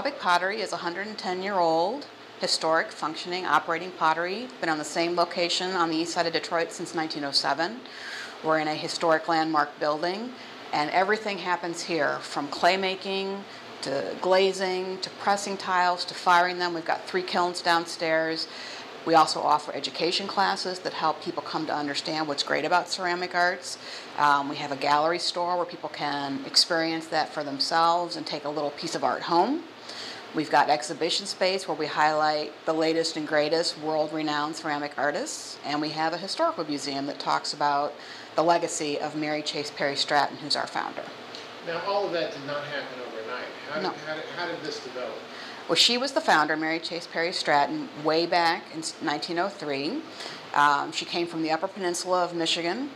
Pewabic Pottery is a 110-year-old historic, functioning, operating pottery. Been on the same location on the east side of Detroit since 1907. We're in a historic landmark building, and everything happens here, from clay making to glazing to pressing tiles to firing them. We've got 3 kilns downstairs. We also offer education classes that help people come to understand what's great about ceramic arts. We have a gallery store where people can experience that for themselves and take a little piece of art home. We've got exhibition space where we highlight the latest and greatest world-renowned ceramic artists. And we have a historical museum that talks about the legacy of Mary Chase Perry Stratton, who's our founder. Now, all of that did not happen overnight. How did this develop? Well, she was the founder, Mary Chase Perry Stratton, way back in 1903. She came from the Upper Peninsula of Michigan,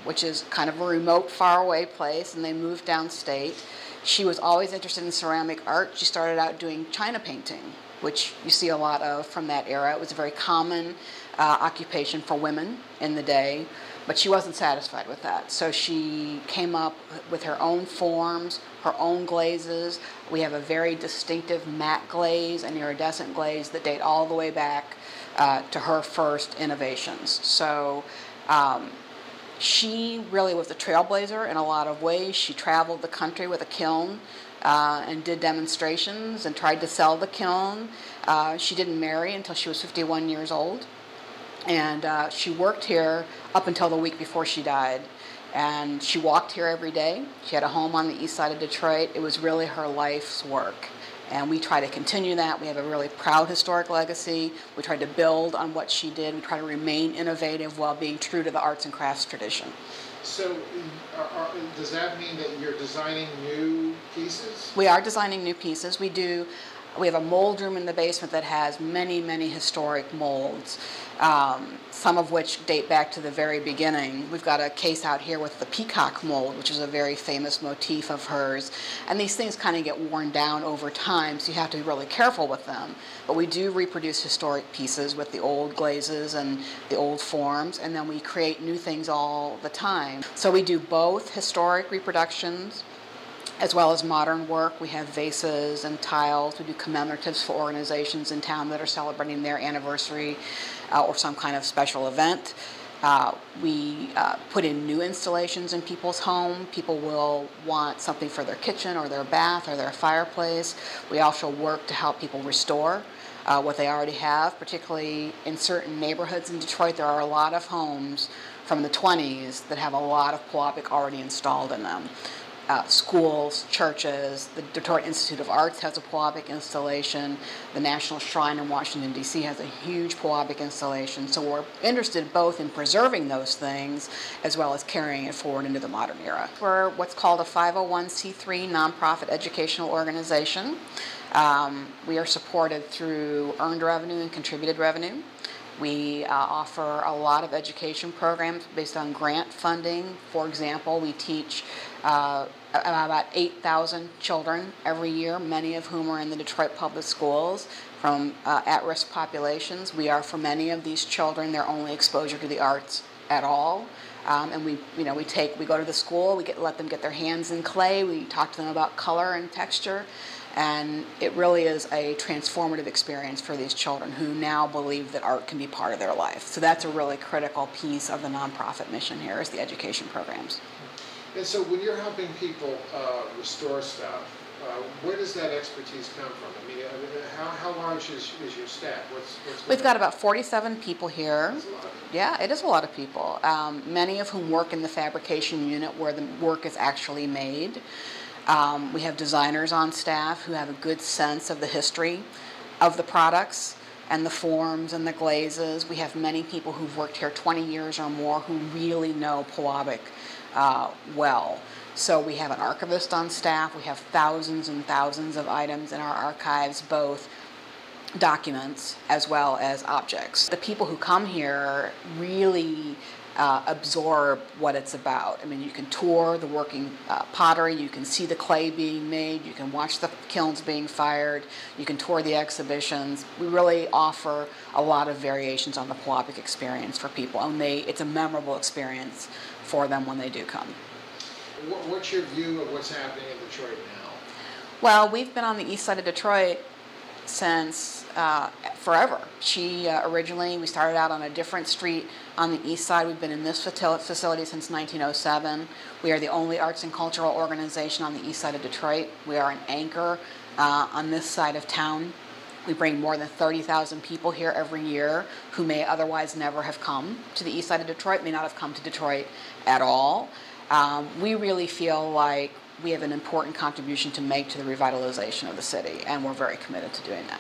which is kind of a remote, faraway place, and they moved downstate. She was always interested in ceramic art. She started out doing china painting, which you see a lot of from that era. It was a very common occupation for women in the day, but she wasn't satisfied with that. So she came up with her own forms, her own glazes. We have a very distinctive matte glaze and iridescent glaze that date all the way back to her first innovations. So she really was a trailblazer in a lot of ways. She traveled the country with a kiln and did demonstrations and tried to sell the kiln. She didn't marry until she was 51 years old. And she worked here up until the week before she died. And she walked here every day. She had a home on the east side of Detroit. It was really her life's work. And we try to continue that. We have a really proud historic legacy. We try to build on what she did. We try to remain innovative while being true to the arts and crafts tradition. So does that mean that you're designing new pieces? We are designing new pieces. We have a mold room in the basement that has many, many historic molds, some of which date back to the very beginning. We've got a case out here with the peacock mold, which is a very famous motif of hers. And these things kind of get worn down over time, so you have to be really careful with them. But we do reproduce historic pieces with the old glazes and the old forms, and then we create new things all the time. So we do both historic reproductions as well as modern work. We have vases and tiles. We do commemoratives for organizations in town that are celebrating their anniversary or some kind of special event. We put in new installations in people's home. People will want something for their kitchen or their bath or their fireplace. We also work to help people restore what they already have, particularly in certain neighborhoods in Detroit. There are a lot of homes from the 20s that have a lot of Pewabic already installed in them. Schools, churches, the Detroit Institute of Arts has a Pewabic installation. The National Shrine in Washington, D.C. has a huge Pewabic installation. So we're interested both in preserving those things as well as carrying it forward into the modern era. We're what's called a 501c3 nonprofit educational organization. We are supported through earned revenue and contributed revenue. We offer a lot of education programs based on grant funding. For example, we teach about 8,000 children every year, many of whom are in the Detroit public schools from at-risk populations. We are, for many of these children, their only exposure to the arts at all. And we go to the school, let them get their hands in clay, we talk to them about color and texture, and it really is a transformative experience for these children who now believe that art can be part of their life. So that's a really critical piece of the nonprofit mission here, is the education programs. And so when you're helping people restore stuff, where does that expertise come from? I mean, how large is your staff? We've got about 47 people here. That's a lot of people. Yeah, it is a lot of people, many of whom work in the fabrication unit where the work is actually made. We have designers on staff who have a good sense of the history of the products and the forms and the glazes. We have many people who've worked here 20 years or more who really know Pewabic well. So we have an archivist on staff. We have thousands and thousands of items in our archives, both documents as well as objects. The people who come here really absorb what it's about. I mean, you can tour the working pottery, you can see the clay being made, you can watch the kilns being fired, you can tour the exhibitions. We really offer a lot of variations on the Pewabic experience for people, and it's a memorable experience for them when they do come. What's your view of what's happening in Detroit now? Well, we've been on the east side of Detroit since forever. Originally, we started out on a different street on the east side. We've been in this facility since 1907. We are the only arts and cultural organization on the east side of Detroit. We are an anchor on this side of town. We bring more than 30,000 people here every year who may otherwise never have come to the east side of Detroit, may not have come to Detroit at all. We really feel like we have an important contribution to make to the revitalization of the city, and we're very committed to doing that.